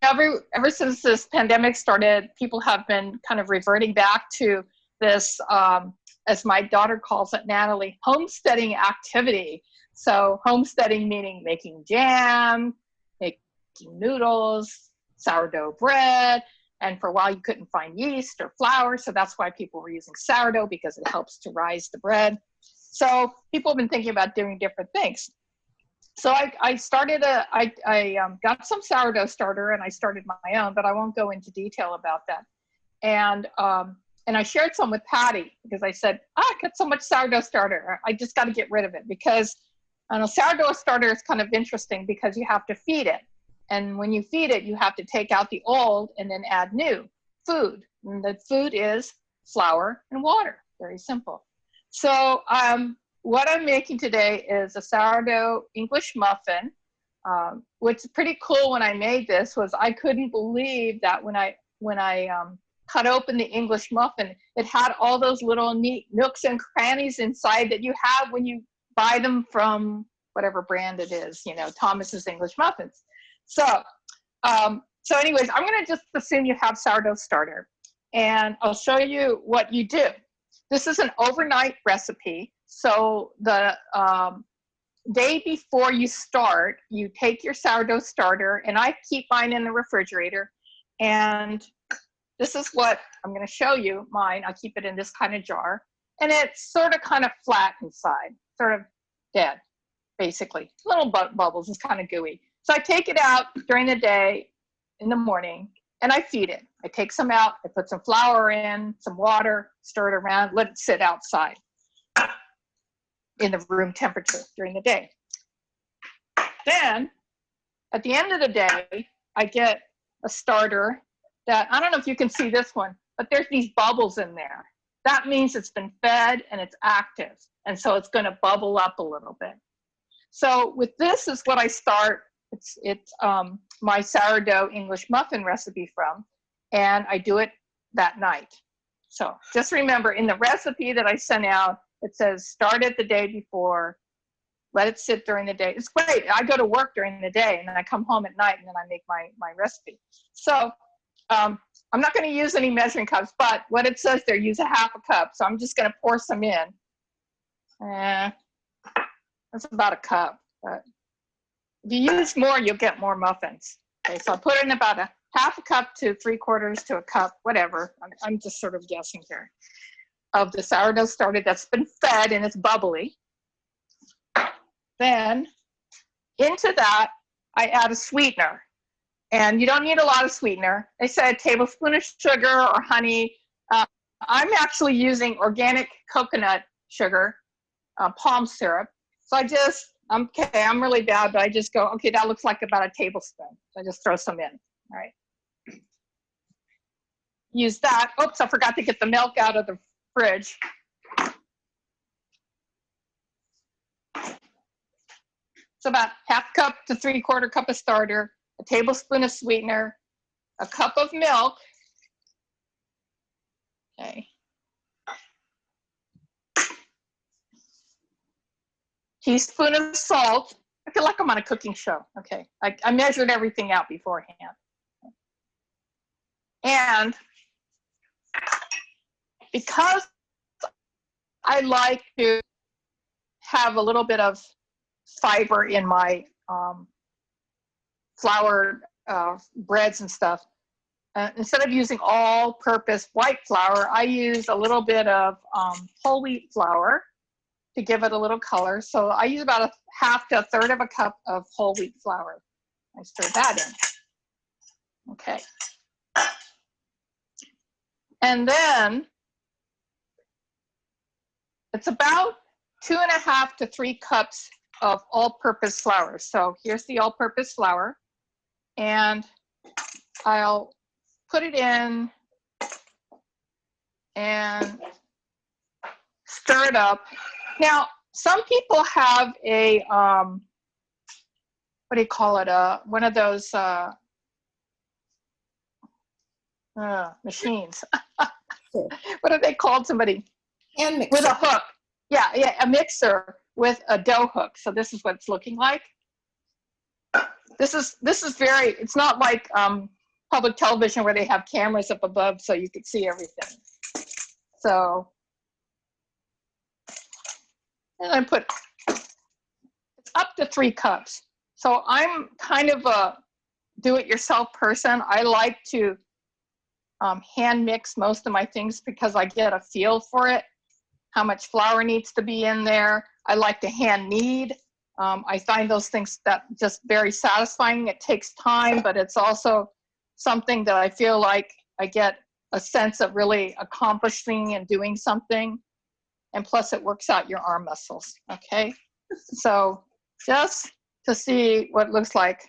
ever since this pandemic started, people have been kind of reverting back to this, as my daughter calls it, Natalie, homesteading activity. So homesteading meaning making jam, making noodles, sourdough bread. And for a while you couldn't find yeast or flour. So that's why people were using sourdough, because it helps to rise the bread. So people have been thinking about doing different things. So I got some sourdough starter and I started my own, but I won't go into detail about that. And I shared some with Patty because I said, I got so much sourdough starter. I just got to get rid of it because I know sourdough starter is kind of interesting because you have to feed it. And when you feed it, you have to take out the old and then add new food. And the food is flour and water. Very simple. So what I'm making today is a sourdough English muffin. What's pretty cool when I made this was I couldn't believe that when I cut open the English muffin, it had all those little neat nooks and crannies inside that you have when you buy them from whatever brand it is, you know, Thomas's English Muffins. So anyways, I'm going to just assume you have sourdough starter, and I'll show you what you do. This is an overnight recipe. So the day before you start, you take your sourdough starter, and I keep mine in the refrigerator. And this is what I'm going to show you mine. I keep it in this kind of jar, and it's sort of kind of flat inside, sort of dead, basically. Little bubbles, it's kind of gooey. So I take it out during the day in the morning and I feed it. I take some out, I put some flour in, some water, stir it around, let it sit outside in the room temperature during the day. Then at the end of the day, I get a starter that, I don't know if you can see this one, but there's these bubbles in there. That means it's been fed and it's active. And so it's going to bubble up a little bit. So with this is what I start. It's my sourdough English muffin recipe from, and I do it that night. So just remember, in the recipe that I sent out, it says start it the day before, let it sit during the day. It's great. I go to work during the day and then I come home at night and then I make my recipe. So I'm not going to use any measuring cups, but what it says there, use a half a cup. So I'm just going to pour some in. That's about a cup. But if you use more, you'll get more muffins. Okay, so I put in about a half a cup to 3/4 to a cup, whatever. I'm just sort of guessing here, of the sourdough starter that's been fed and it's bubbly. Then into that, I add a sweetener. And you don't need a lot of sweetener. They said a tablespoon of sugar or honey. I'm actually using organic coconut sugar, palm syrup. So I'm really bad, but I just go, okay, that looks like about a tablespoon. So I just throw some in, all right? Use that. Oops, I forgot to get the milk out of the fridge. So about half cup to 3/4 cup of starter, a tablespoon of sweetener, a cup of milk. Okay. Teaspoon of salt. I feel like I'm on a cooking show. Okay, I measured everything out beforehand. And because I like to have a little bit of fiber in my flour breads and stuff, instead of using all-purpose white flour, I use a little bit of whole wheat flour to give it a little color. So I use about a half to a third of a cup of whole wheat flour. I stir that in. Okay. And then it's about 2.5 to 3 cups of all-purpose flour. So here's the all-purpose flour. And I'll put it in and stir it up. Now, some people have a, what do you call it? One of those machines. What are they called? Somebody Hand mixer. with a hook. Yeah, a mixer with a dough hook. So this is what it's looking like. This is very, it's not like public television where they have cameras up above so you can see everything. So, and I put, it's up to 3 cups. So I'm kind of a do-it-yourself person. I like to hand mix most of my things because I get a feel for it, how much flour needs to be in there. I like to hand knead. I find those things that just very satisfying. It takes time, but it's also something that I feel like I get a sense of really accomplishing and doing something. And plus it works out your arm muscles, okay? So just to see what it looks like,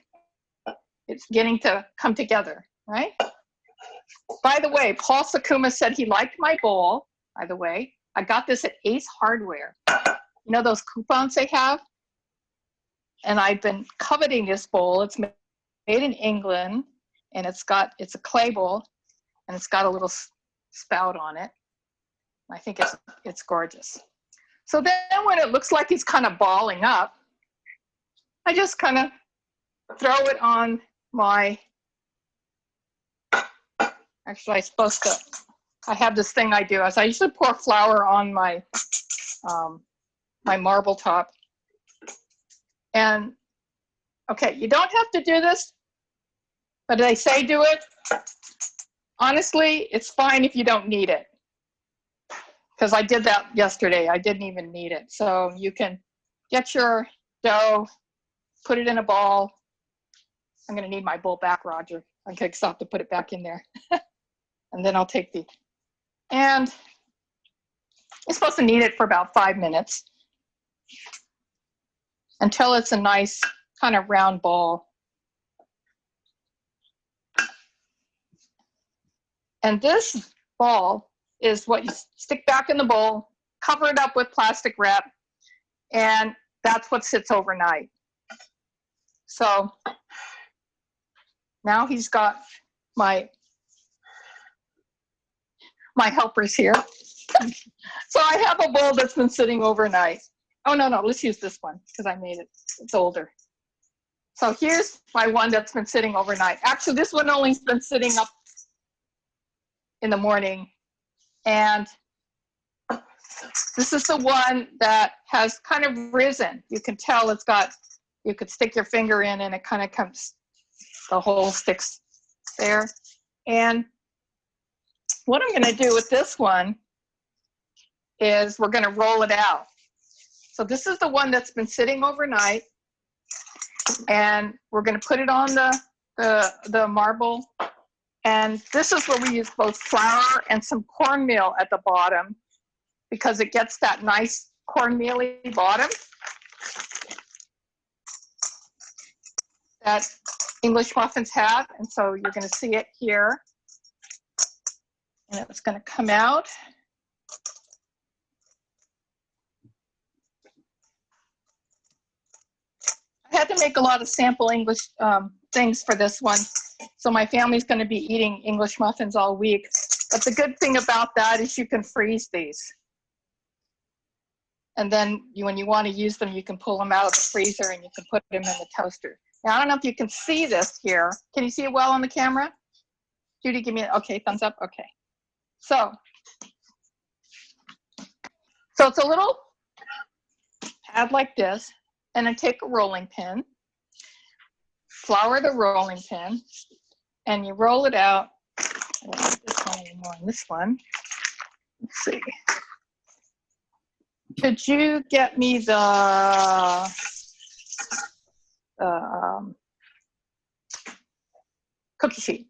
it's getting to come together, right? By the way, Paul Sakuma said he liked my bowl, by the way. I got this at Ace Hardware. You know those coupons they have? And I've been coveting this bowl. It's made in England, and it's a clay bowl, and it's got a little spout on it. I think it's gorgeous. So then when it looks like it's kind of balling up, I just kind of throw it on my, actually I have this thing I do, is I usually pour flour on my, my marble top. And okay, you don't have to do this, but they say do it. Honestly, it's fine if you don't need it. Because I did that yesterday. I didn't even need it. So you can get your dough, put it in a ball. I'm going to need my bowl back, Roger. Okay, because I'll have to put it back in there. And then I'll take and you're supposed to knead it for about 5 minutes until it's a nice kind of round ball. And this ball is what you stick back in the bowl, cover it up with plastic wrap, and that's what sits overnight. So now he's got my helpers here. So I have a bowl that's been sitting overnight. Oh, no, let's use this one because I made it. It's older. So here's my one that's been sitting overnight. Actually, this one only's been sitting up in the morning. And this is the one that has kind of risen. You can tell it's got, you could stick your finger in and it kind of comes, the hole sticks there. And what I'm going to do with this one is we're going to roll it out. So this is the one that's been sitting overnight, and we're going to put it on the marble. And this is where we use both flour and some cornmeal at the bottom because it gets that nice cornmealy bottom that English muffins have. And so you're going to see it here. And it's going to come out. I had to make a lot of sample English things for this one. So my family's going to be eating English muffins all week. But the good thing about that is you can freeze these. And then when you want to use them, you can pull them out of the freezer and you can put them in the toaster. Now, I don't know if you can see this here. Can you see it well on the camera? Judy, give me, okay, thumbs up, okay. So it's a little pad like this, and I take a rolling pin, flour the rolling pin, and you roll it out. I don't need this one anymore on this one. Let's see. Could you get me the cookie sheet?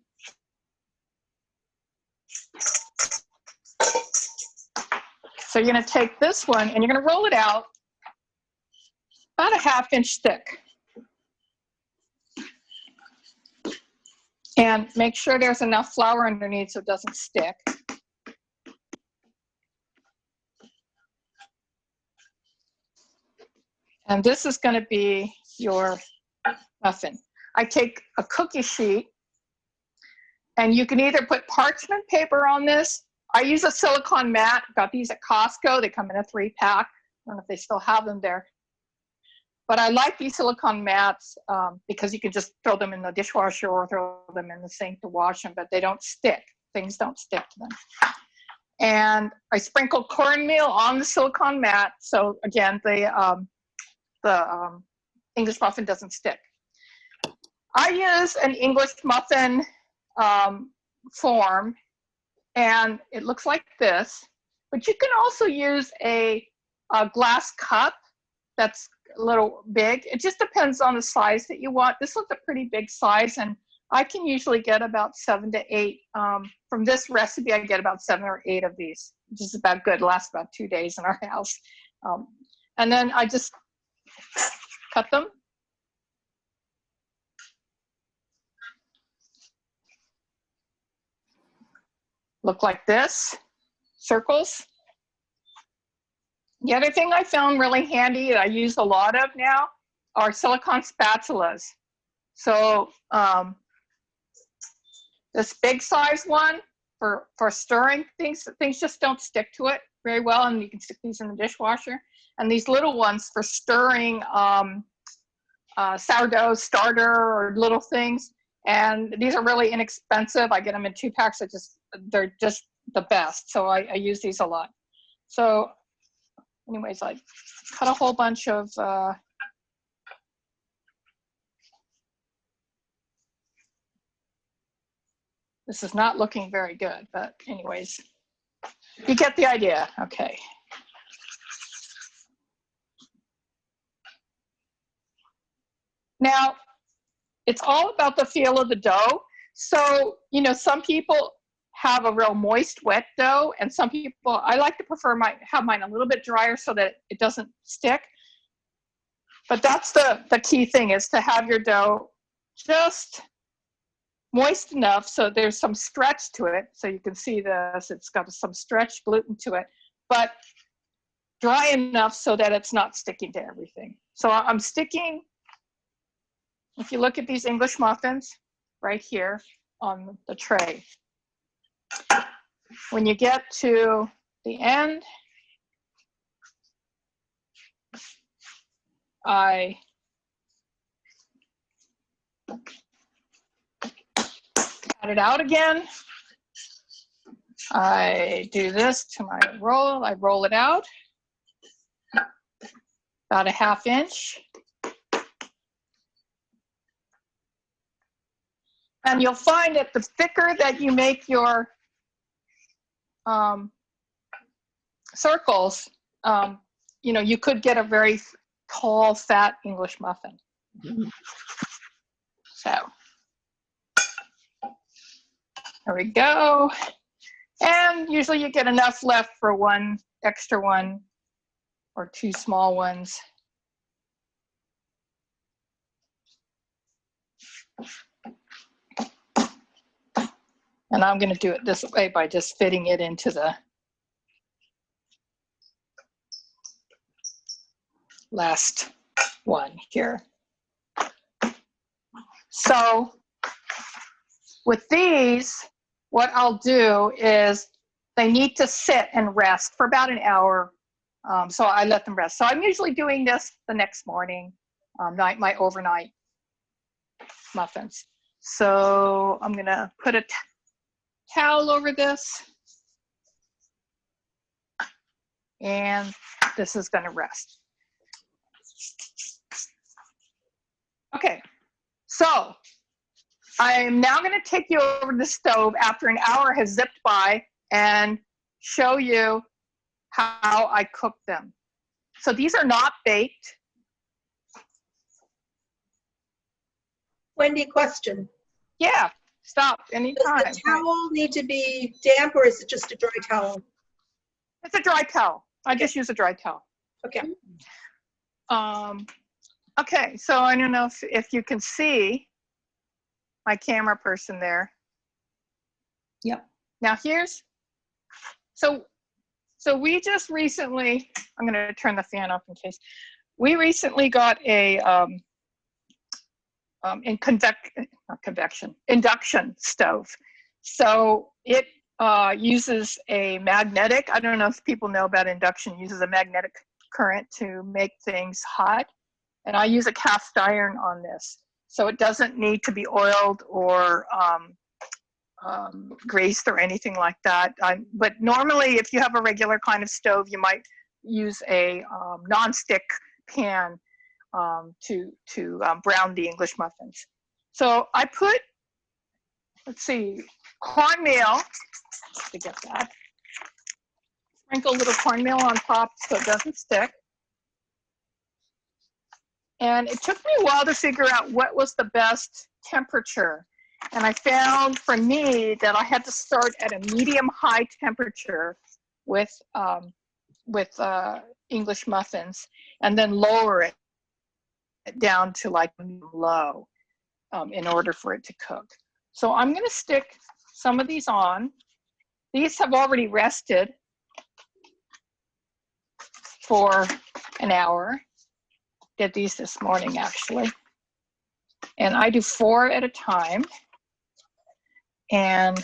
So you're going to take this one and you're going to roll it out about a 1/2 inch thick. And make sure there's enough flour underneath so it doesn't stick. And this is going to be your muffin. I take a cookie sheet, and you can either put parchment paper on this. I use a silicone mat. Got these at Costco. They come in a 3-pack. I don't know if they still have them there. But I like these silicone mats because you can just throw them in the dishwasher or throw them in the sink to wash them, but they don't stick. Things don't stick to them. And I sprinkle cornmeal on the silicone mat. So again, the English muffin doesn't stick. I use an English muffin form, and it looks like this. But you can also use a glass cup that's a little big. It just depends on the size that you want. This was a pretty big size, and I can usually get about 7 to 8. From this recipe, I get about 7 or 8 of these, which is about good. It lasts about 2 days in our house. And then I just cut them. Look like this, circles. The other thing I found really handy that I use a lot of now are silicone spatulas. So this big size one for stirring things just don't stick to it very well, and you can stick these in the dishwasher. And these little ones for stirring sourdough starter or little things. And these are really inexpensive. I get them in 2 packs. They're just the best. So I use these a lot. So anyways, I cut a whole bunch of this is not looking very good, but anyways, you get the idea. Okay. Now, it's all about the feel of the dough. So, you know, some people have a real moist, wet dough, and some people, I like to have mine a little bit drier so that it doesn't stick. But that's the key thing, is to have your dough just moist enough so there's some stretch to it. So you can see this, it's got some stretched gluten to it, but dry enough so that it's not sticking to everything. So I'm sticking, if you look at these English muffins right here on the tray, when you get to the end, I pat it out again. I do this to my roll. I roll it out about a ½ inch. And you'll find that the thicker that you make your circles, you know, you could get a very tall, fat English muffin. So there we go. And usually you get enough left for 1 extra one or 2 small ones. And I'm going to do it this way by just fitting it into the last one here. So with these, what I'll do is they need to sit and rest for about an hour. So I let them rest. So I'm usually doing this the next morning, my overnight muffins. So I'm going to put a towel over this, and this is going to rest. Okay, so I'm now going to take you over to the stove after an hour has zipped by and show you how I cook them. So these are not baked. Wendy, question. Yeah, stop anytime. Does the towel need to be damp, or is it just a dry towel? It's a dry towel. I just use a dry towel. Okay. Okay, so I don't know if you can see my camera person there. Yep. Now so we just recently, I'm going to turn the fan off in case. We recently got a induction stove. So it uses a magnetic, I don't know if people know about induction, uses a magnetic current to make things hot. And I use a cast iron on this. So it doesn't need to be oiled or greased or anything like that. But normally, if you have a regular kind of stove, you might use a non-stick pan to brown the English muffins. So I put, let's see, cornmeal to get that. Sprinkle a little cornmeal on top so it doesn't stick. And it took me a while to figure out what was the best temperature. And I found for me that I had to start at a medium-high temperature with English muffins, and then lower it down to like low in order for it to cook. So I'm going to stick some of these on. These have already rested for an hour. Did these this morning, actually. And I do 4 at a time. And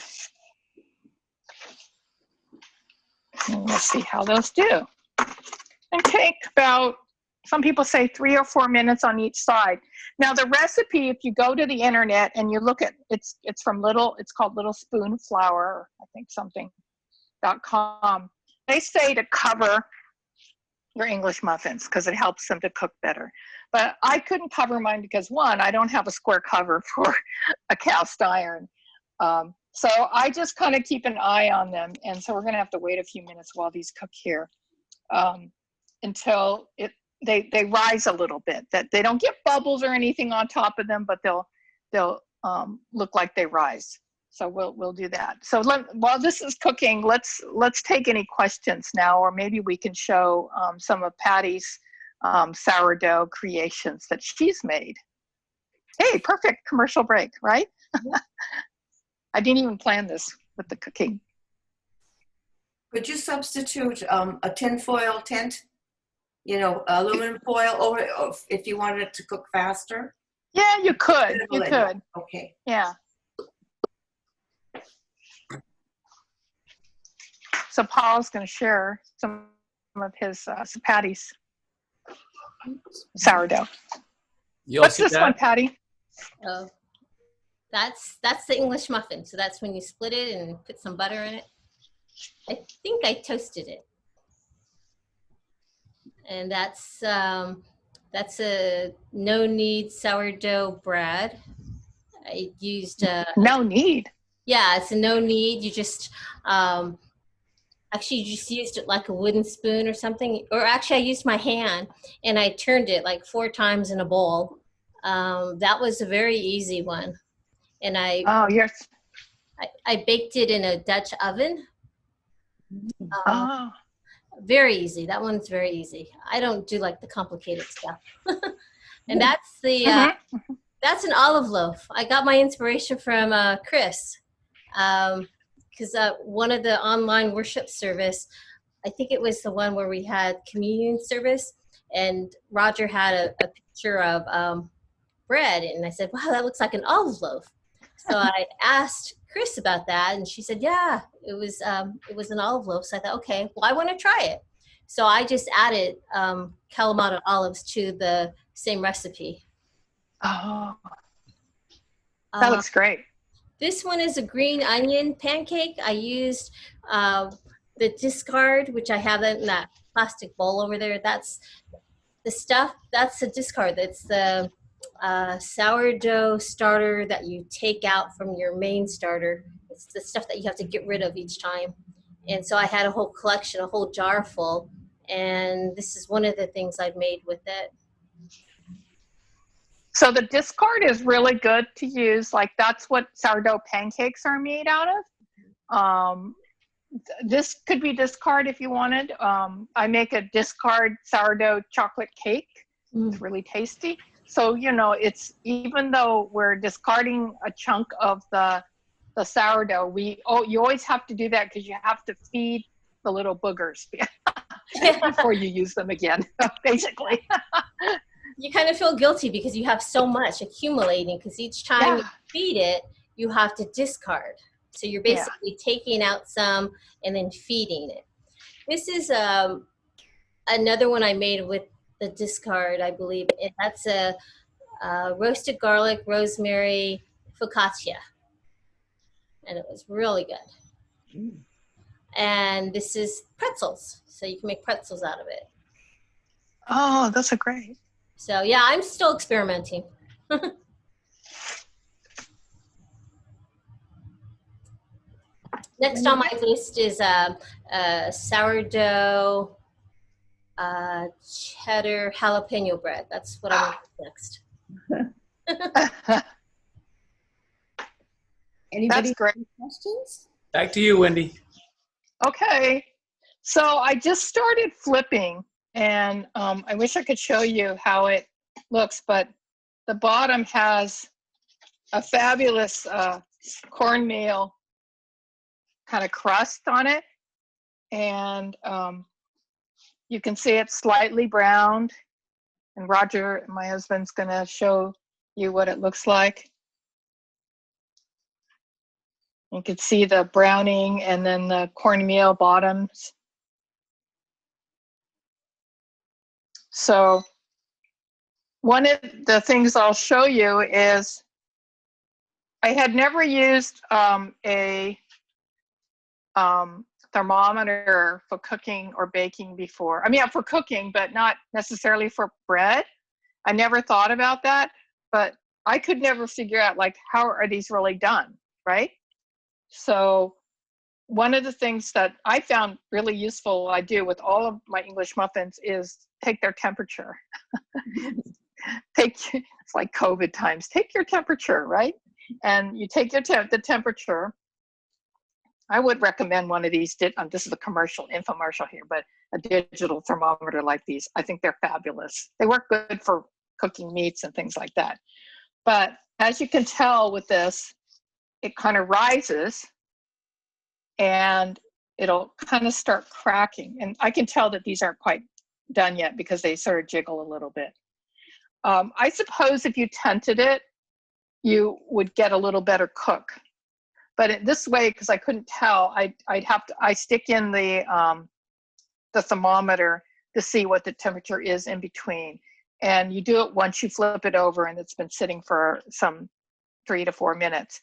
let's see how those do. And take about, some people say 3 or 4 minutes on each side. Now the recipe, if you go to the internet and you look at, it's from it's called Little Spoon Flour, I think something.com. They say to cover your English muffins because it helps them to cook better. But I couldn't cover mine because, one, I don't have a square cover for a cast iron. So I just kind of keep an eye on them. And so we're going to have to wait a few minutes while these cook here until they rise a little bit. That they don't get bubbles or anything on top of them, but they'll look like they rise. So we'll do that. So while this is cooking, let's take any questions now, or maybe we can show some of Patty's sourdough creations that she's made. Hey, perfect commercial break, right? I didn't even plan this with the cooking. Could you substitute a tinfoil tent, aluminum foil, or if you wanted it to cook faster? Yeah, you could. You could. Okay. Yeah. So Paul's going to share some of his Patty's sourdough. What's this one, Patty? Oh, that's the English muffin. So that's when you split it and put some butter in it. I think I toasted it. And that's a no-knead sourdough bread. I used no knead. Yeah, it's a no-knead. You just actually you just used it like a wooden spoon or something. Or actually, I used my hand and I turned it like 4 times in a bowl. That was a very easy one. And I baked it in a Dutch oven. Very easy. That one's very easy. I don't do like the complicated stuff. And that's that's an olive loaf. I got my inspiration from Chris, because one of the online worship service, I think it was the one where we had communion service, and Roger had a picture of bread, and I said, wow, that looks like an olive loaf. So I asked Chris about that, and she said, yeah, it was an olive loaf. So I thought, okay, well, I want to try it. So I just added Kalamata olives to the same recipe. Oh, that looks great. This one is a green onion pancake. I used the discard, which I have in that plastic bowl over there. That's the stuff, that's the discard. That's the sourdough starter that you take out from your main starter. It's the stuff that you have to get rid of each time. And so I had a whole collection, a whole jar full. And this is one of the things I've made with it. So the discard is really good to use. Like that's what sourdough pancakes are made out of. This could be discard if you wanted. I make a discard sourdough chocolate cake. It's really tasty. So, it's, even though we're discarding a chunk of the sourdough, you always have to do that because you have to feed the little boogers before you use them again, basically. You kind of feel guilty because you have so much accumulating, because each time you feed it, you have to discard. So you're basically taking out some and then feeding it. This is another one I made with the discard, I believe. That's a roasted garlic, rosemary focaccia. And it was really good. Mm. And this is pretzels. So you can make pretzels out of it. Oh, that's a great. So yeah, I'm still experimenting. Next on my list is sourdough cheddar jalapeno bread. That's what I want next. Anybody That's great. have any questions? Back to you, Wendy. Okay. So I just started flipping, and I wish I could show you how it looks, but the bottom has a fabulous cornmeal kind of crust on it. And you can see it's slightly browned. And Roger, my husband's going to show you what it looks like. You can see the browning and then the cornmeal bottoms. So one of the things I'll show you is I had never used a thermometer for cooking or baking before. I mean, for cooking, but not necessarily for bread. I never thought about that, but I could never figure out, like, how are these really done, right? So one of the things that I found really useful, I do with all of my English muffins, is take their temperature. It's like COVID times, take your temperature, right? And you take your the temperature. I would recommend one of these. This is a commercial, infomercial here, but a digital thermometer like these, I think they're fabulous. They work good for cooking meats and things like that. But as you can tell with this, it kind of rises and it'll kind of start cracking. And I can tell that these aren't quite done yet because they sort of jiggle a little bit. I suppose if you tented it, you would get a little better cook. But this way, because I couldn't tell, I stick in the thermometer to see what the temperature is in between. And you do it once you flip it over and it's been sitting for some 3 to 4 minutes.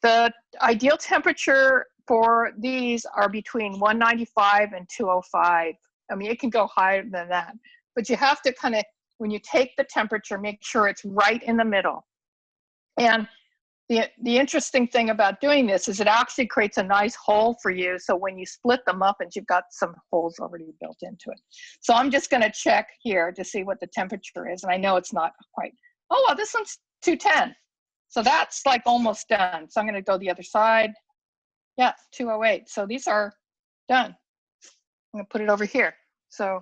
The ideal temperature for these are between 195 and 205. I mean, it can go higher than that, but you have to kind of, when you take the temperature, make sure it's right in the middle. And the interesting thing about doing this is it actually creates a nice hole for you. So when you split them up, and you've got some holes already built into it. So I'm just going to check here to see what the temperature is. And I know it's not quite, oh, well, this one's 210. So that's like almost done. So I'm going to go the other side. Yeah, 208. So these are done. I'm going to put it over here. So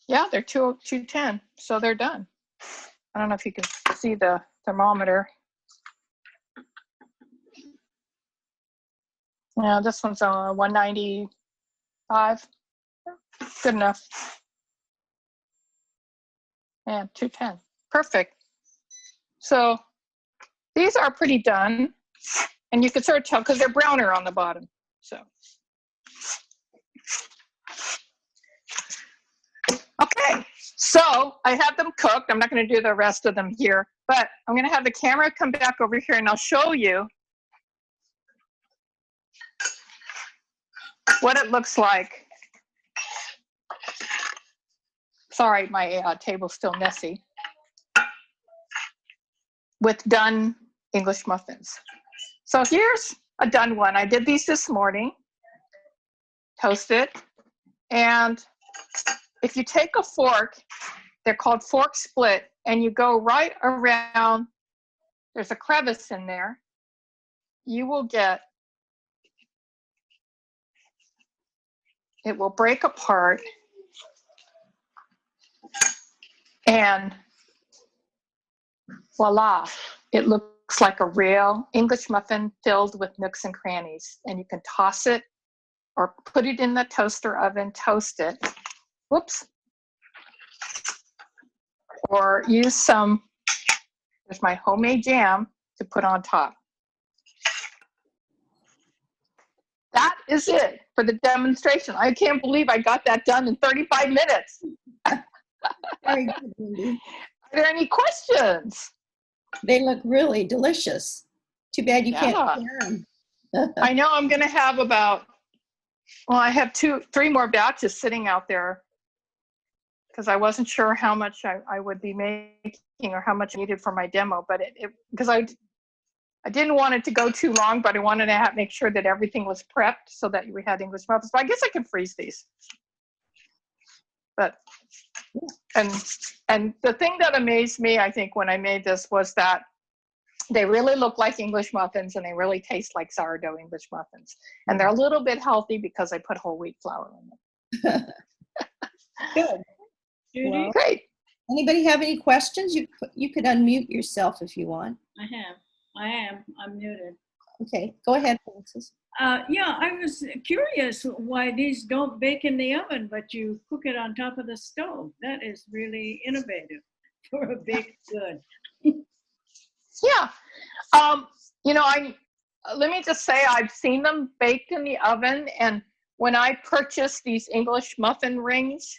yeah, they're 210. So they're done. I don't know if you can see the thermometer. Yeah, this one's on 195. Good enough. Yeah, 210. Perfect. So these are pretty done. And you can sort of tell because they're browner on the bottom. So. Okay, so I have them cooked. I'm not going to do the rest of them here, but I'm going to have the camera come back over here and I'll show you what it looks like. Sorry, my table's still messy. With done English muffins. So here's a done one. I did these this morning, toasted, and if you take a fork, they're called fork split, and you go right around, there's a crevice in there, you will get, it will break apart, and voila, it looks like a real English muffin filled with nooks and crannies. And you can toss it or put it in the toaster oven, toast it. Whoops. Or use some, there's my homemade jam to put on top. That is it for the demonstration. I can't believe I got that done in 35 minutes. Very good, Wendy. Are there any questions? They look really delicious. Too bad you can't Yeah. share them. I know I'm going to have I have 3 more batches sitting out there because I wasn't sure how much I would be making or how much I needed for my demo, but because I didn't want it to go too long, but I wanted to make sure that everything was prepped so that we had English muffins. But I guess I can freeze these. But and the thing that amazed me, I think, when I made this was that they really look like English muffins and they really taste like sourdough English muffins. And they're a little bit healthy because I put whole wheat flour in them. Good. Judy? Well, Great. anybody have any questions? You could unmute yourself if you want. I am. I'm muted. Okay, go ahead, Francis. Yeah, I was curious why these don't bake in the oven, but you cook it on top of the stove. That is really innovative for a baked good. Yeah. Let me just say I've seen them baked in the oven, and when I purchased these English muffin rings,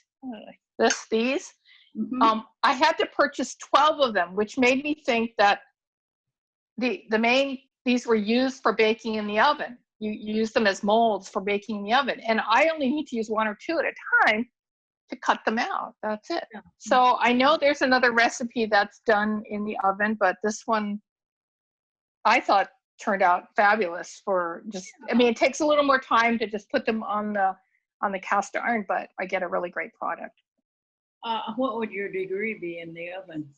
these, I had to purchase 12 of them, which made me think that these were used for baking in the oven. You use them as molds for baking in the oven, and I only need to use 1 or 2 at a time to cut them out. That's it. Yeah. So I know there's another recipe that's done in the oven, but this one I thought turned out fabulous it takes a little more time to just put them on the cast iron, but I get a really great product. What would your degree be in the oven?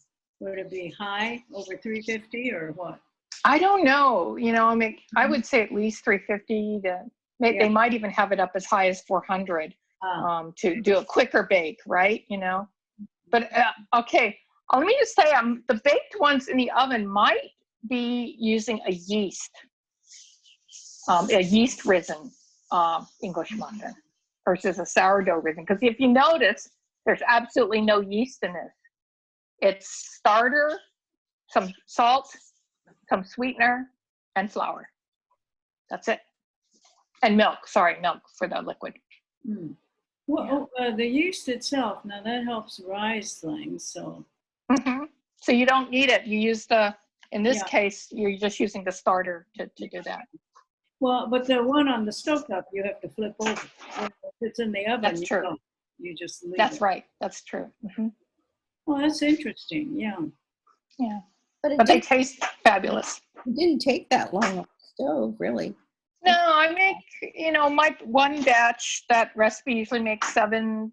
Would it be high, over 350, or what? I don't know. I would say at least 350 they might even have it up as high as 400 to do a quicker bake, right? But okay, let me just say the baked ones in the oven might be using a yeast risen English muffin versus a sourdough risen. Because if you notice, there's absolutely no yeast in this. It's starter, some salt, some sweetener, and flour. That's it. And milk for the liquid. Well, the yeast itself, now that helps rise things, so. So you don't need it. You use in this case, you're just using the starter to do that. Well, but the one on the stovetop, you have to flip over. If it's in the oven, That's true. don't. You just leave That's it. right. That's true. Well, that's interesting, yeah. Yeah. But They taste fabulous. it didn't take that long on the stove, really. No, I make, my one batch, that recipe usually makes 7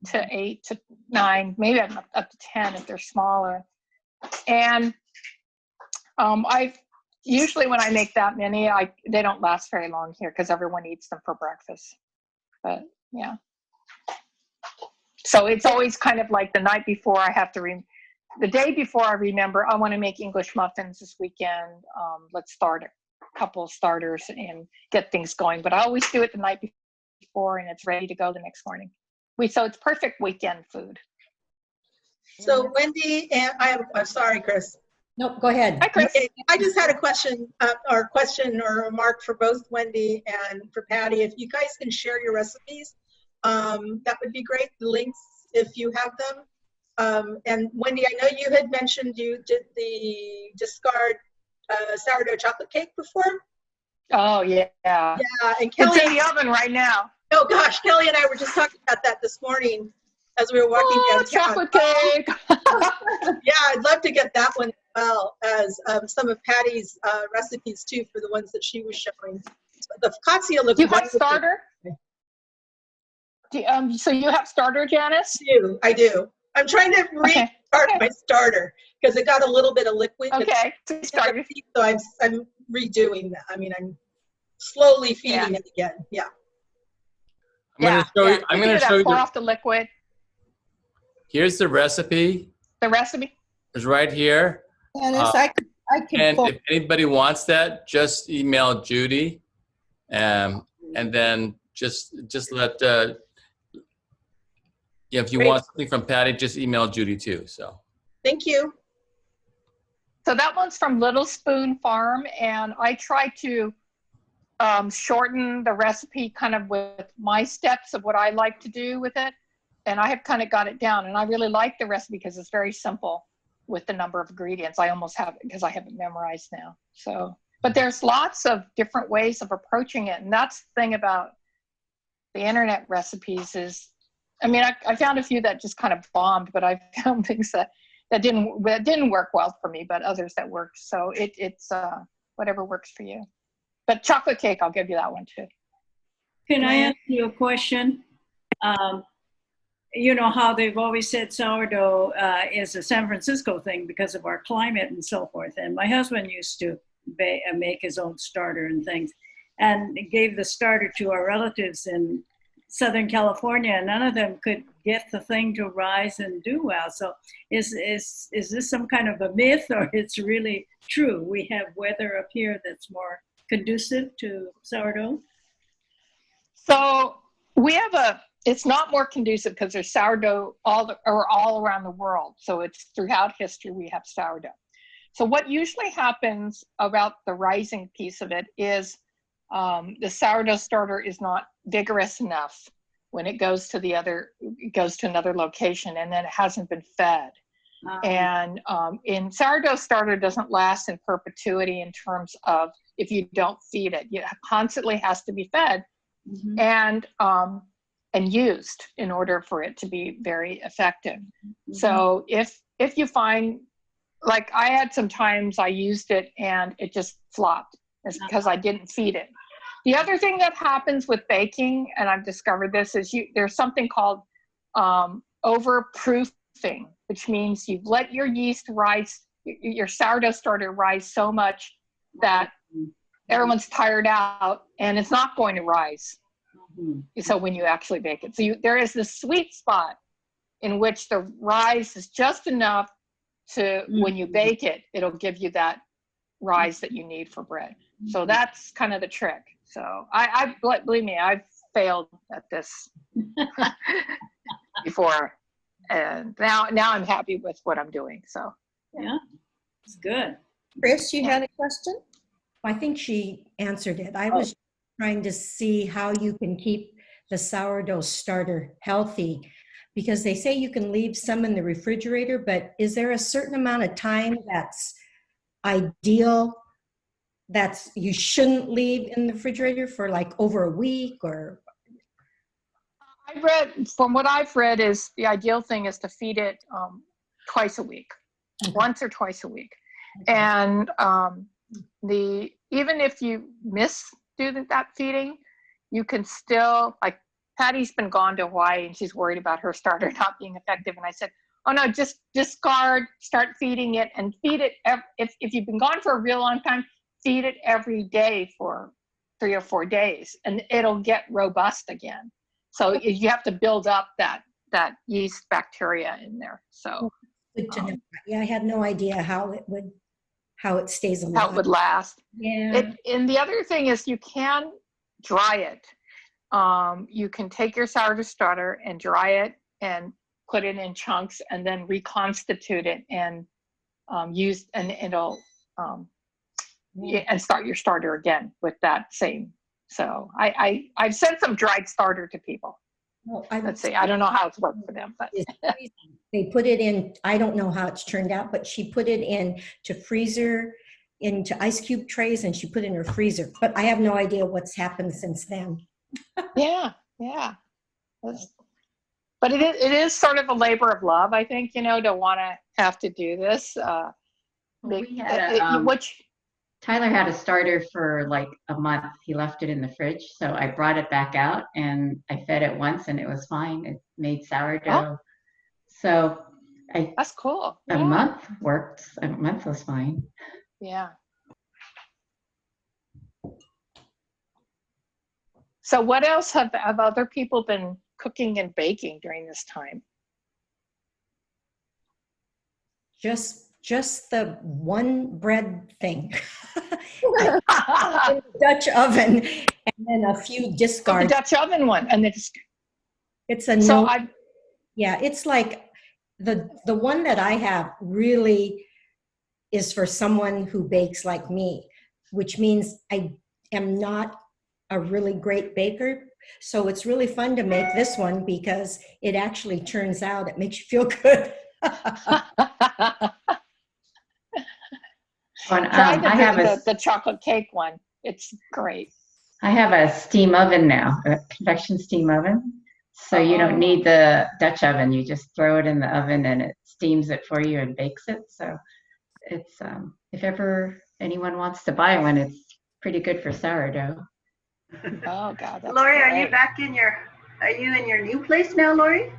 to 8 to 9, maybe up to 10 if they're smaller. And usually when I make that many, they don't last very long here because everyone eats them for breakfast. But yeah. So it's always kind of like the night before the day before I remember, I want to make English muffins this weekend. Let's start a couple of starters and get things going. But I always do it the night before and it's ready to go the next morning. So it's perfect weekend food. So Wendy, and I'm sorry, Chris. Nope, go ahead. Hi, Chris. Okay, I just had a question or remark for both Wendy and for Patty. If you guys can share your recipes, that would be great. The links, if you have them. And Wendy, I know you had mentioned you did the discard sourdough chocolate cake before. Oh, yeah. Yeah, and Kelly. It's in the oven right now. Oh gosh, Kelly and I were just talking about that this morning as we were walking downtown. Chocolate cake. Yeah, I'd love to get that one as well as some of Patty's recipes too for the ones that she was showing. The focaccia looks You have wonderful. starter? So you have starter, Janice? I do. I'm trying to restart my starter because it got a little bit of liquid. Okay, starter. So I'm redoing that. I mean, I'm slowly feeding it again. Yeah. I'm going to show you. Pour off the liquid. Here's the recipe. The recipe? It's right here. Janice, I can and if anybody wants that, just email Judy, and then just let if you want something from Patty, just email Judy too. So. Thank you. So that one's from Little Spoon Farm, and I try to shorten the recipe kind of with my steps of what I like to do with it. And I have kind of got it down, and I really like the recipe because it's very simple with the number of ingredients. I almost have it because I have it memorized now. So, but there's lots of different ways of approaching it. And that's the thing about the internet recipes is, I mean, I found a few that just kind of bombed, but I found things that didn't work well for me, but others that worked. So it's whatever works for you. But chocolate cake, I'll give you that one too. Can I ask you a question? You know how they've always said sourdough is a San Francisco thing because of our climate and so forth. And my husband used to make his own starter and things, and gave the starter to our relatives in Southern California, and none of them could get the thing to rise and do well. So is this some kind of a myth, or it's really true? We have weather up here that's more conducive to sourdough. So we have it's not more conducive because there's sourdough all around the world. So it's throughout history we have sourdough. So what usually happens about the rising piece of it is the sourdough starter is not vigorous enough when it goes to another location, and then it hasn't been fed. And in sourdough starter doesn't last in perpetuity in terms of if you don't feed it. It constantly has to be fed. Mm-hmm. And used in order for it to be very effective. Mm-hmm. So if you find, like I had some times I used it and it just flopped, it's because I didn't feed it. The other thing that happens with baking, and I've discovered this, is there's something called overproofing, which means you've let your yeast rise, your sourdough starter rise so much that everyone's tired out and it's not going to rise. So when you actually bake it, so there is this sweet spot in which the rise is just enough to, when you bake it, it'll give you that rise that you need for bread. So that's kind of the trick. So I believe me, I've failed at this before, and now I'm happy with what I'm doing. So yeah, it's good. Chris, you had a question? I think she answered it. I was trying to see how you can keep the sourdough starter healthy, because they say you can leave some in the refrigerator, but is there a certain amount of time that's ideal that you shouldn't leave in the refrigerator for like over a week? Or from what I've read, is the ideal thing is to feed it twice a week, once or twice a week. And even if you do that feeding, you can still, like Patty's been gone to Hawaii and she's worried about her starter not being effective. And I said, oh no, just discard, start feeding it, and feed it. If you've been gone for a real long time, feed it every day for 3 or 4 days and it'll get robust again. So you have to build up that yeast bacteria in there. So good to know. Yeah, I had no idea how it stays alive. How it would last. Yeah. And the other thing is you can dry it. You can take your sourdough starter and dry it and put it in chunks and then reconstitute it and use, and it'll and start your starter again with that same. So I've sent some dried starter to people. Well, let's see. I don't know how it's worked for them, but they put it in. I don't know how it's turned out, but she put it into ice cube trays, and she put it in her freezer. But I have no idea what's happened since then. Yeah. But it is sort of a labor of love, I think, to want to have to do this. Tyler had a starter for like a month. He left it in the fridge. So I brought it back out and I fed it once and it was fine. It made sourdough. Oh. So that's cool. A month worked. A month was fine. Yeah. So what else have other people been cooking and baking during this time? Just the one bread thing. In the Dutch oven, and then a few discards. The Dutch oven one, and it's a so no. Yeah, it's like the one that I have really is for someone who bakes like me, which means I am not a really great baker. So it's really fun to make this one because it actually turns out, it makes you feel good. Try I have the chocolate cake one. It's great. I have a steam oven now, a convection steam oven. So you don't need the Dutch oven. You just throw it in the oven and it steams it for you and bakes it. So it's, if ever anyone wants to buy one, it's pretty good for sourdough. Oh God. That's Lori, great. are you in your new place now, Lori?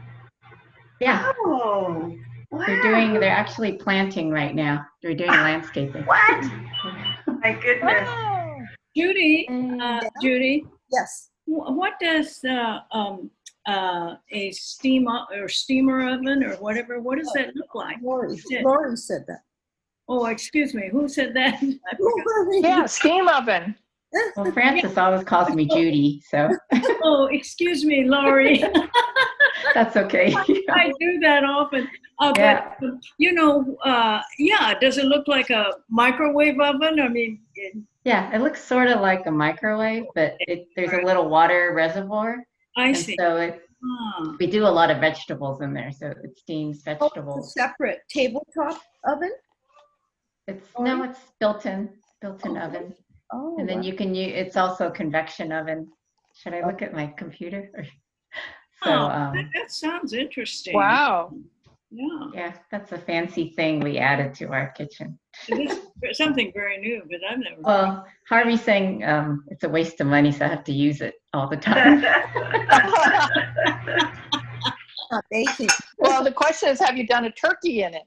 Yeah. Oh, wow. They're actually planting right now. They're doing landscaping. What? My goodness. Wow. Judy, Judy, Yes. what does a steamer oven or whatever, what does that look like? Lori said that. Oh, excuse me, who said that? Yeah, steam oven. Well, Francis always calls me Judy, so Oh, excuse me, Lori. that's okay. I do that often. Yeah. But, does it look like a microwave oven? I mean, Yeah, it looks sort of like a microwave, but there's a little water reservoir. I see. So we do a lot of vegetables in there, so it steams Oh, vegetables. it's a separate tabletop oven? It's built-in oven. Oh, And then wow. you can use, it's also a convection oven. Should I look at my computer? That sounds interesting. Wow. Yeah. Yeah, that's a fancy thing we added to our kitchen. It is something very new, but I've never. Well, Harvey's saying it's a waste of money, so I have to use it all the time. Not baking. Well, the question is, have you done a turkey in it?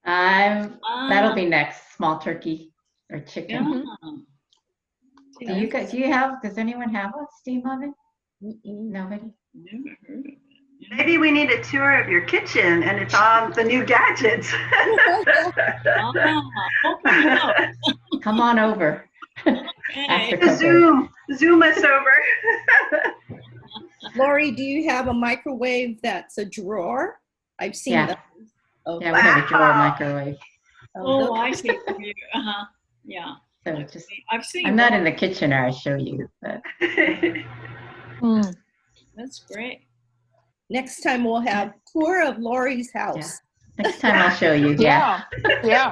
That'll be next, small turkey or chicken. Yeah. Does anyone have a steam oven? Nobody? Never heard of it. Yeah. Maybe we need a tour of your kitchen and it's all the new gadgets. Come on over. After cooking. Zoom us over. Lori, do you have a microwave that's a drawer? I've seen Yeah. that. Oh, Yeah, we have a drawer Wow. microwave. Oh, I see. Yeah. So just, I've seen. I'm not in the kitchen or I show you, but That's great. next time we'll have tour of Lori's house. next time I'll show you. Yeah. Yeah.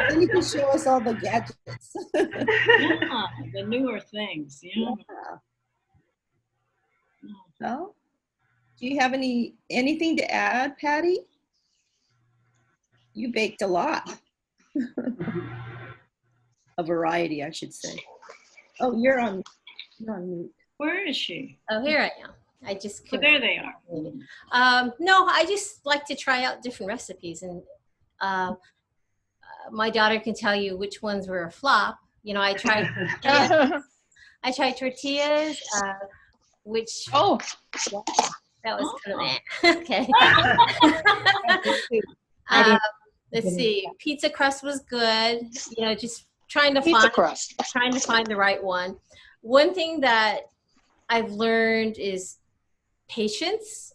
Then you can show us all the gadgets. Yeah, the newer things. Yeah. Well, do you have anything to add, Patty? You baked a lot. A variety, I should say. Oh, you're on mute. Where is she? Oh, here I am. I just Oh, couldn't. there they are. No, I just like to try out different recipes, and my daughter can tell you which ones were a flop. You know, I tried tortillas, which that was kind of okay. Let's see, pizza crust was good. You know, just trying to find the right one. One thing that I've learned is patience.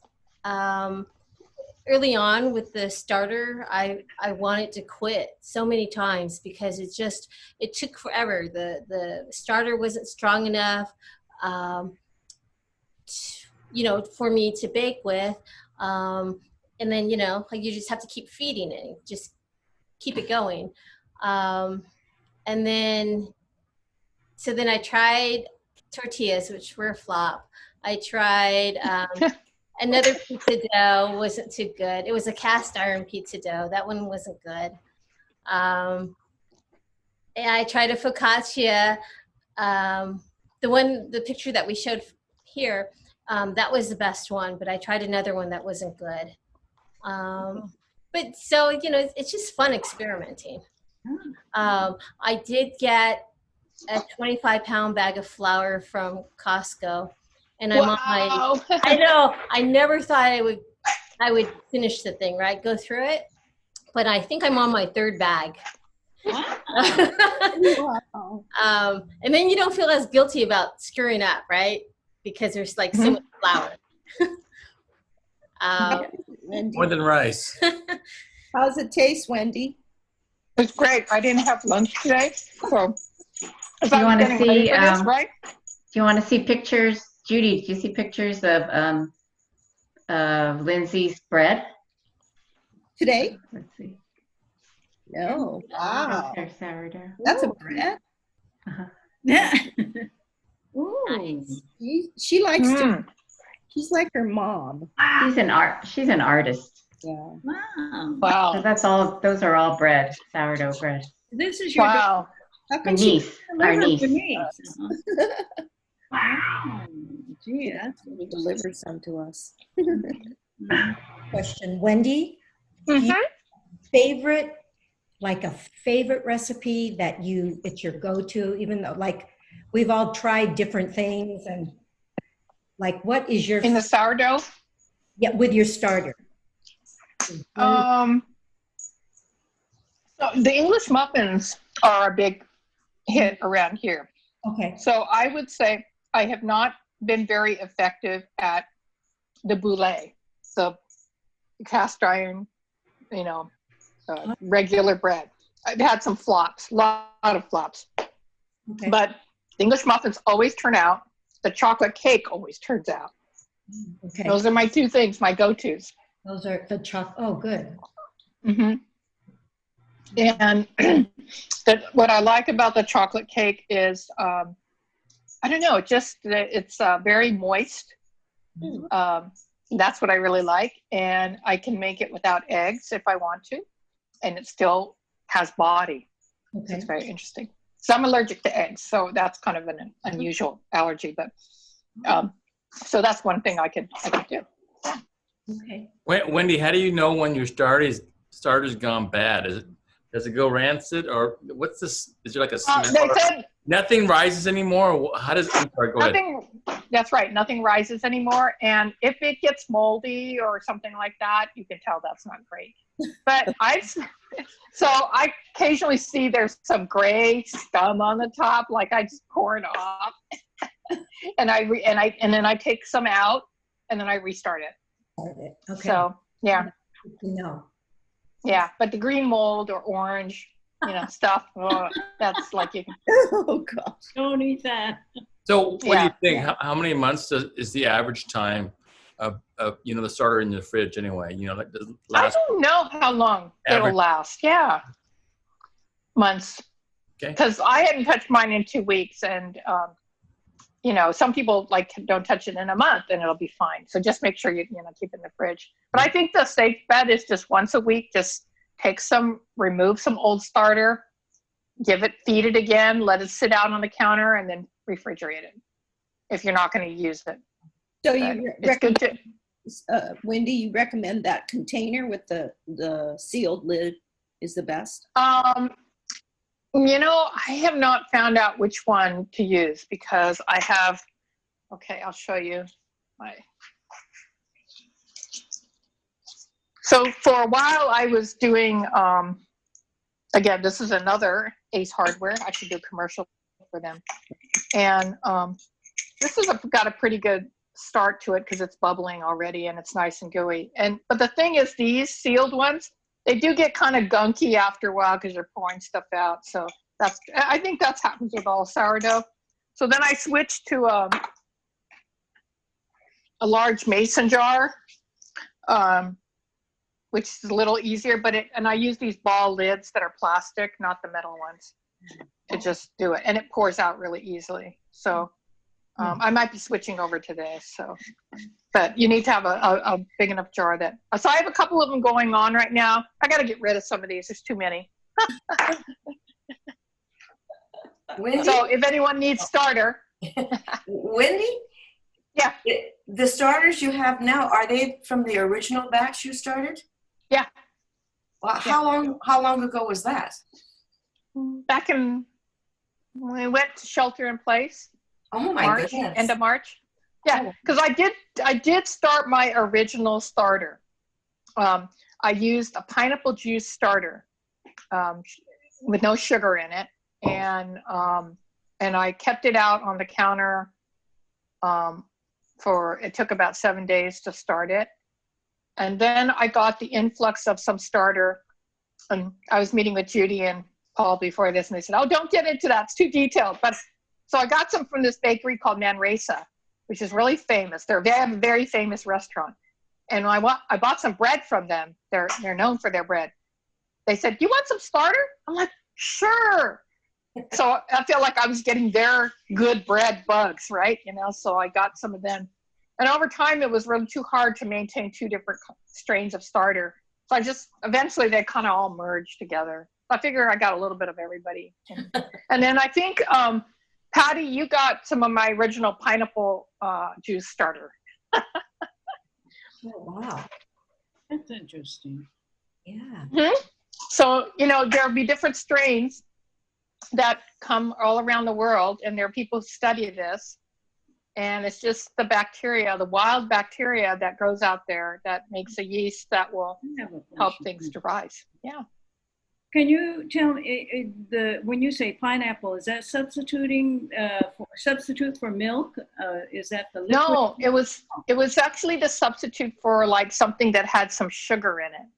Early on with the starter, I wanted to quit so many times because it took forever. The starter wasn't strong enough, for me to bake with. And then, like you just have to keep feeding it, just keep it going. And then I tried tortillas, which were a flop. I tried another pizza dough, wasn't too good. It was a cast iron pizza dough. That one wasn't good. And I tried a focaccia. The picture that we showed here, that was the best one, but I tried another one that wasn't good. But so, it's just fun experimenting. I did get a 25-pound bag of flour from Costco, and I'm on I know, I never thought I would finish the thing, right? Go through it, but I think I'm on my third bag. And then you don't feel as guilty about screwing up, right? Because there's like so much flour. More than rice. How's it taste, Wendy? It's great. I didn't have lunch today, so if You I was wanna getting see, ready for this, right? you want to see pictures? Judy, do you see pictures of Lindsay's bread? Today? Let's see. No. Wow. There's sourdough. That's a bread. Uh-huh. Yeah. Ooh. Nice. She likes to. She's like her mom. She's an artist. Yeah. Wow. Wow. So that's all. Those are all bread, sourdough bread. This is your Wow. How Our come she niece. Our delivered niece. to me. Wow. Gee, that's delivers some to us? Question, Wendy, Mhm. favorite, like a favorite recipe that it's your go-to, even though like we've all tried different things, and like what is your In the sourdough? yeah, with your starter? So the English muffins are a big hit around here. Okay. So I would say I have not been very effective at the boulé, the cast iron, regular bread. I've had some flops, a lot of flops. Okay. But the English muffins always turn out. The chocolate cake always turns out. Okay. Those are my two things, my go-tos. Those are the oh, good. Mm-hmm. And what I like about the chocolate cake is, I don't know, it's very moist. That's what I really like. And I can make it without eggs if I want to. And it still has body. Okay. So it's very interesting. So I'm allergic to eggs, so that's kind of an unusual allergy. But so that's one thing I could do. Okay. Wendy, how do you know when your starter's gone bad? Does it go rancid, or what's this? Is there like a smell? They said nothing rises anymore. Or how does? I'm sorry, go ahead. That's right. Nothing rises anymore, and if it gets moldy or something like that, you can tell that's not great. But I occasionally see there's some gray scum on the top, like I just pour it off, and then I take some out, and then I restart it. Okay. So yeah. No. Yeah, but the green mold or orange, stuff, that's like you can. Oh gosh. don't eat that. So what do you think? How many months is the average time of the starter in the fridge anyway? Like the last. I don't know how long it'll last. Yeah, months. Okay. Because I hadn't touched mine in 2 weeks, and some people don't touch it in a month, and it'll be fine. So just make sure you keep it in the fridge. But I think the safe bet is just once a week. Just remove some old starter, feed it again, let it sit out on the counter, and then refrigerate it if you're not going to use it. So Wendy, you recommend that container with the sealed lid is the best? I have not found out which one to use because I have, I'll show you so for a while I was doing, again, this is another Ace Hardware. I should do a commercial for them. And this has got a pretty good start to it because it's bubbling already and it's nice and gooey. But the thing is, these sealed ones, they do get kind of gunky after a while because you're pouring stuff out. So I think that's happens with all sourdough. So then I switched to a large mason jar, which is a little easier. And I use these ball lids that are plastic, not the metal ones, to just do it. And it pours out really easily. So I might be switching over to this. But you need to have a big enough jar so I have a couple of them going on right now. I got to get rid of some of these. There's too many. Wendy? So if anyone needs starter. Wendy? Yeah. The starters you have now, are they from the original batch you started? Yeah. Well, how long ago was that? Back when we went to shelter in place. Oh my goodness. End of March. Yeah, because I did start my original starter. I used a pineapple juice starter with no sugar in it, and I kept it out on the counter it took about 7 days to start it, and then I got the influx of some starter, and I was meeting with Judy and Paul before this, and they said, "Oh, don't get into that; it's too detailed." But So I got some from this bakery called Manresa, which is really famous. They have a very famous restaurant. And I bought some bread from them. They're known for their bread. They said, "Do you want some starter?" I'm like, "Sure." So I feel like I was getting their good bread bugs, right? You know, so I got some of them. And over time, it was really too hard to maintain two different strains of starter. So eventually they kind of all merged together. I figure I got a little bit of everybody. And then I think, Patty, you got some of my original pineapple juice starter. Oh, wow. That's interesting. Yeah. Mm-hmm. So, you know, there'll be different strains that come all around the world, and there are people who study this. And it's just the bacteria, the wild bacteria that grows out there that makes a yeast that will help things to rise. Yeah. Can you tell me, when you say pineapple, is that substitute for milk? Is that the liquid? No, it was actually the substitute for like something that had some sugar in it.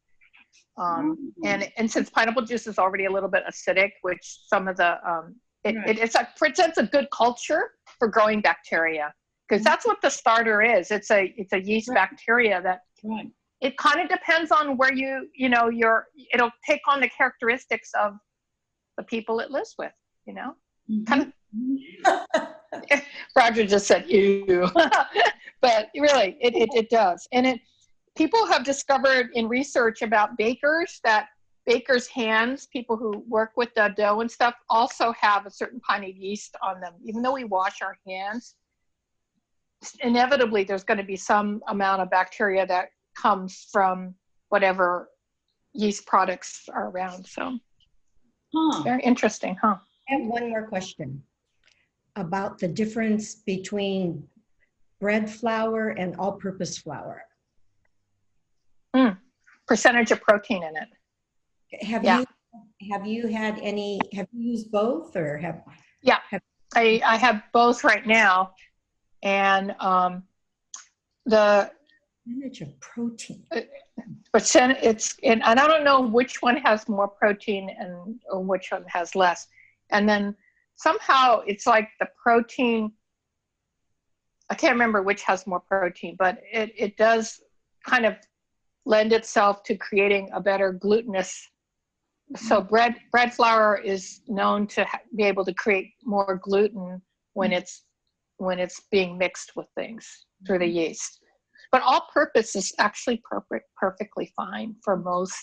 And since pineapple juice is already a little bit acidic, which some of the it presents a good culture for growing bacteria, because that's what the starter is. It's a yeast bacteria that it kind of depends on where it'll take on the characteristics of the people it lives with, you know. Kind of. Roger just said ew, but really it does. And people have discovered in research about bakers that bakers' hands, people who work with the dough and stuff, also have a certain kind of yeast on them. Even though we wash our hands, inevitably there's going to be some amount of bacteria that comes from whatever yeast products are around. So very interesting, huh? I have one more question about the difference between bread flour and all-purpose flour. Percentage of protein in it. Have you used both, or have? Yeah, I have both right now, and the percentage of protein. And I don't know which one has more protein or which one has less. And then somehow it's like the protein, I can't remember which has more protein, but it does kind of lend itself to creating a better glutinous. So bread flour is known to be able to create more gluten when it's being mixed with things through the yeast. But all-purpose is actually perfectly fine for most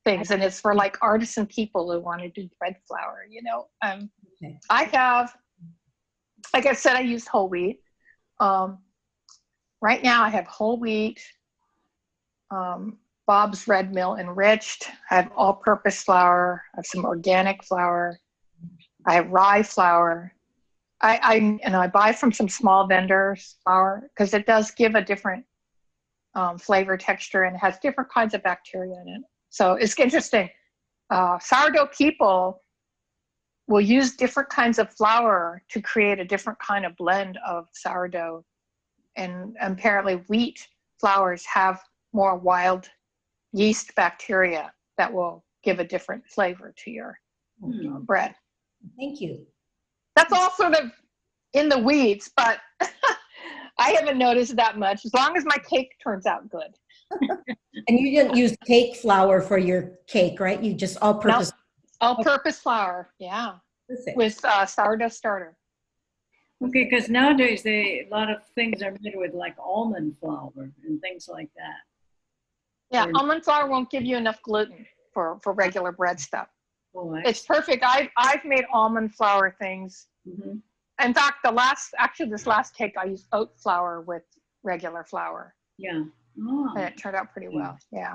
things, and it's for like artisan people who want to do bread flour. You know, I have, like I said, I used whole wheat. Right now, I have whole wheat, Bob's Red Mill enriched. I have all-purpose flour. I have some organic flour. I have rye flour. I buy from some small vendors flour because it does give a different flavor, texture, and it has different kinds of bacteria in it. So it's interesting. Sourdough people will use different kinds of flour to create a different kind of blend of sourdough. And apparently wheat flours have more wild yeast bacteria that will give a different flavor to your bread. Thank you. That's all sort of in the weeds, but I haven't noticed that much, as long as my cake turns out good. And you didn't use cake flour for your cake, right? You just all-purpose. No, all-purpose flour, yeah. Perfect. With sourdough starter. Okay, because nowadays a lot of things are made with like almond flour and things like that. Yeah, almond flour won't give you enough gluten for regular bread stuff. Oh, it's perfect. I've made almond flour things. Mm-hmm. In fact, this last cake, I used oat flour with regular flour. Yeah. Oh. And it turned out pretty well. Yeah.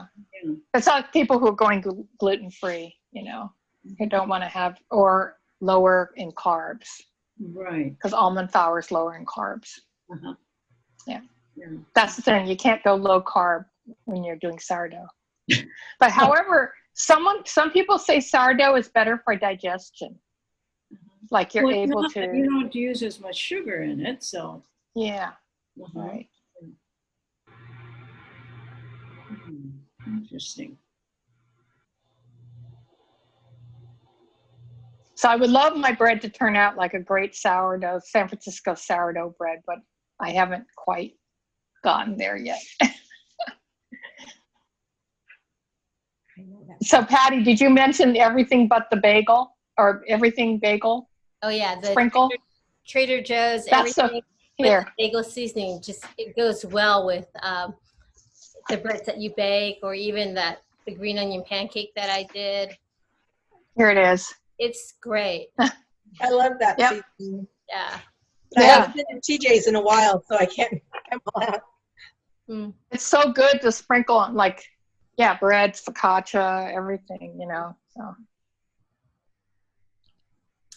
It's not people who are going gluten-free, you know, who don't want to have, or lower in carbs. Right. Because almond flour is lower in carbs. Uh-huh. Yeah. That's the thing. You can't go low carb when you're doing sourdough. But however, some people say sourdough is better for digestion. Like you're able to. You don't use as much sugar in it, so. Yeah. Right. Interesting. So I would love my bread to turn out like a great sourdough, San Francisco sourdough bread, but I haven't quite gotten there yet. So Patty, did you mention everything but the bagel or everything bagel? Oh yeah, the Sprinkle? Trader Joe's, That's everything here. with the bagel seasoning, just it goes well with the breads that you bake, or even the green onion pancake that I did. Here it is. It's great. I love that Yep. seasoning. Yeah. I Yeah. haven't been in TJ's in a while, so I can't come out. Mm. It's so good to sprinkle on, like, yeah, bread, focaccia, everything, you know. So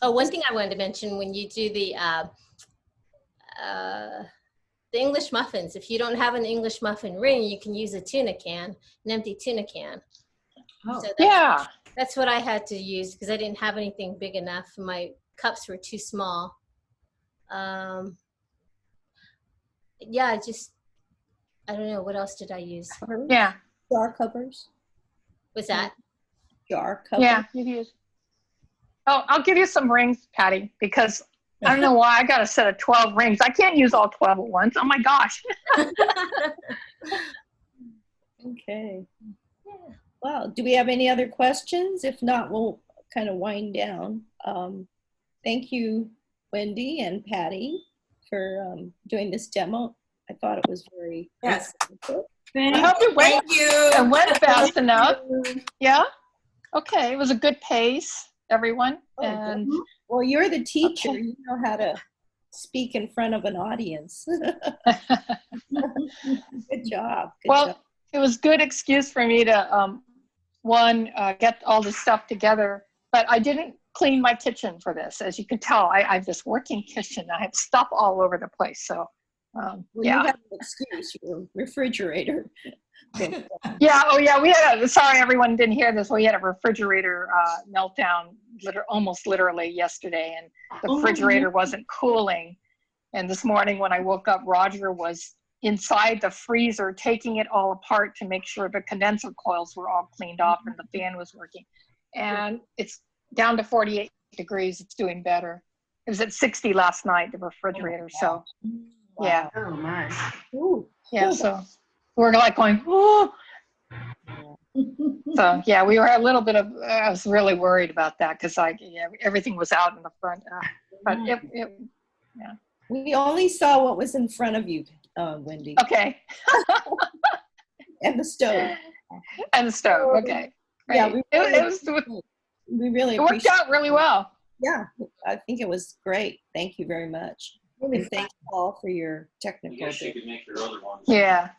Oh, one thing I wanted to mention, when you do the English muffins, if you don't have an English muffin ring, you can use a tuna can, an empty tuna can. Oh. So yeah. that's what I had to use because I didn't have anything big enough. My cups were too small. Yeah, I don't know. What else did I use? Covers? Yeah. Jar covers. Was that? Jar covers. Yeah. You use. Oh, I'll give you some rings, Patty, because I don't know why I got a set of 12 rings. I can't use all 12 at once. Oh my gosh. Okay. Well, do we have any other questions? If not, we'll kind of wind down. Thank you, Wendy and Patty, for doing this demo. I thought it was very Yes. informative. I hope it went, Thank you. it went fast enough. Yeah. Okay. It was a good pace, everyone. Oh, And well, you're the teacher. Okay. You know how to speak in front of an audience. Good job. Good well, job. it was good excuse for me to, get all this stuff together, but I didn't clean my kitchen for this. As you can tell, I have this working kitchen. I have stuff all over the place. So, Well, yeah. you have an excuse. Your refrigerator. Yeah. Oh, yeah. Sorry, everyone didn't hear this. We had a refrigerator meltdown almost literally yesterday, and the refrigerator wasn't cooling. And this morning when I woke up, Roger was inside the freezer taking it all apart to make sure the condenser coils were all cleaned off and the fan was working. And it's down to 48 degrees. It's doing better. It was at 60 last night, the refrigerator. So, yeah. Oh my. Ooh. Yeah. So we're like going, oh. So yeah, we were a little bit of. I was really worried about that because everything was out in the front, but yeah. We only saw what was in front of you, Wendy. Okay. And the stove. And the stove. Okay. Great. Yeah, we really it worked appreciate out really well. Yeah, I think it was great. Thank you very much. And thank you all for your technical. I guess you could make your other ones. Yeah.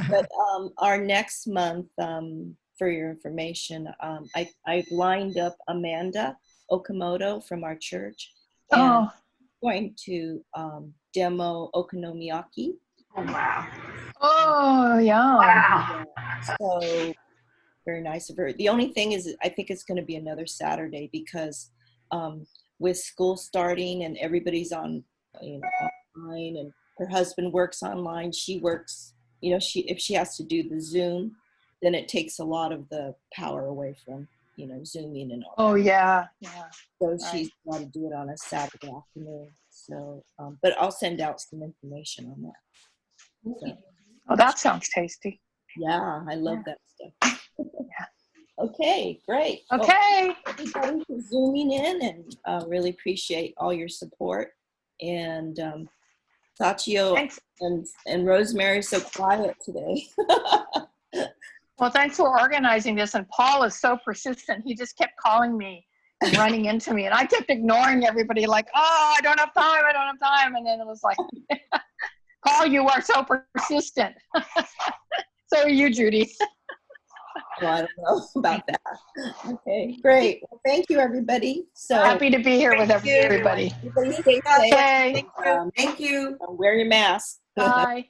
But our next month, for your information, I've lined up Amanda Okamoto from our church. And going to demo okonomiyaki. Oh wow. Oh yeah. Wow. So very nice of her. The only thing is, I think it's going to be another Saturday because with school starting and everybody's on, online, and her husband works online. She works, if she has to do the Zoom, then it takes a lot of the power away from, Zooming and all. Oh yeah. So she's got to do it on a Saturday afternoon. So, but I'll send out some information on that. So, Oh, that sounds tasty. yeah, I love that stuff. Okay, great. Okay. Well, everybody for zooming in, and really appreciate all your support. And Sachio and Rosemary are so quiet today. Well, thanks for organizing this. And Paul is so persistent. He just kept calling me and running into me. And I kept ignoring everybody like, oh, I don't have time. And then it was like, Paul, you are so persistent. So are you, Judy. Well, I don't know about that. Okay, great. Well, thank you, everybody. So happy to be here with everybody. Everybody stay safe. Okay. Thank you. Wear your mask. Bye.